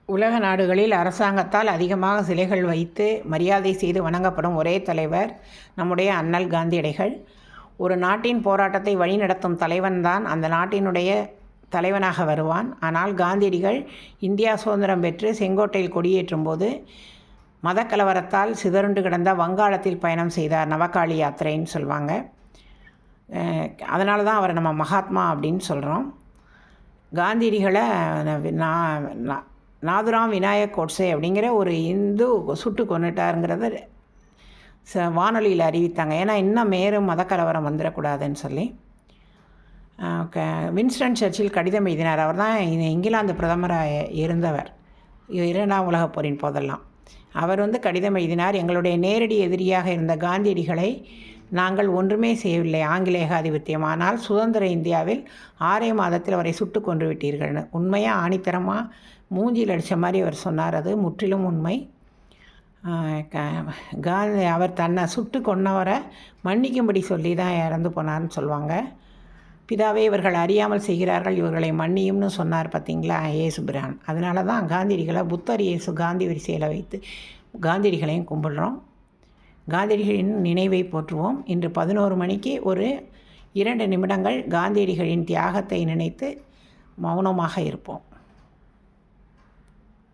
உலக நாடுகளில் அரசாங்கத்தால் அதிகமாக சிலைகள் வைத்து மரியாதை செய்து வணங்கப்படும் ஒரே தலைவர் நம்முடைய அண்ணல் காந்தியடிகள். ஒரு நாட்டின் போராட்டத்தை வழிநடத்தும் தலைவன்தான் அந்த நாட்டினுடைய தலைவனாக வருவான். ஆனால் காந்தியடிகள் இந்தியா சுதந்திரம் பெற்று செங்கோட்டையில் கொடியேற்றும் போது மதக்கலவரத்தால் சிதறுண்டு கிடந்த வங்காளத்தில் பயணம் செய்தார். நவகாளி யாத்திரைன்னு சொல்லுவாங்க. அதனால தான் அவரை நம்ம மகாத்மா அப்படின்னு சொல்கிறோம். காந்தியடிகளை நாதுராம் விநாயக் கோட்சே அப்படிங்கிற ஒரு இந்து சுட்டு கொண்டுட்டாருங்கிறத வானொலியில் அறிவித்தாங்க. ஏன்னா இன்னும் மேலும் மதக்கலவரம் வந்துடக்கூடாதுன்னு சொல்லி. வின்ஸ்டன் சர்ச்சில் கடிதம் எழுதினார். அவர் தான் இங்கிலாந்து பிரதமராக இருந்தவர் 2ஆம் உலகப் போரின் போதெல்லாம். அவர் கடிதம் எழுதினார். எங்களுடைய நேரடி எதிரியாக இருந்த காந்தியடிகளை நாங்கள் ஒன்றுமே செய்யவில்லை ஆங்கிலேய ஆதிபத்தியம். ஆனால் சுதந்திர இந்தியாவில் 6 மாதத்தில் அவரை சுட்டு கொன்று விட்டீர்கள்னு. உண்மையாக ஆணித்தரமாக மூஞ்சியில் அடித்த மாதிரி அவர் சொன்னார். அது முற்றிலும் உண்மை. அவர் தன்னை சுட்டு கொன்னவரை மன்னிக்கும்படி சொல்லி தான் இறந்து போனார்னு சொல்லுவாங்க. பிதாவே இவர்கள் அறியாமல் செய்கிறார்கள், இவர்களை மன்னியும்னு சொன்னார் பார்த்தீங்களா ஏசுபிரான். அதனால தான் காந்தியடிகளை புத்தர் இயேசு காந்தி வரிசையில் வைத்து காந்தியடிகளையும் கும்பிடுறோம். காந்தியடிகளின் நினைவை போற்றுவோம். இன்று 11 மணிக்கு ஒரு 2 நிமிடங்கள் காந்தியடிகளின் தியாகத்தை நினைத்து மௌனமாக இருப்போம்.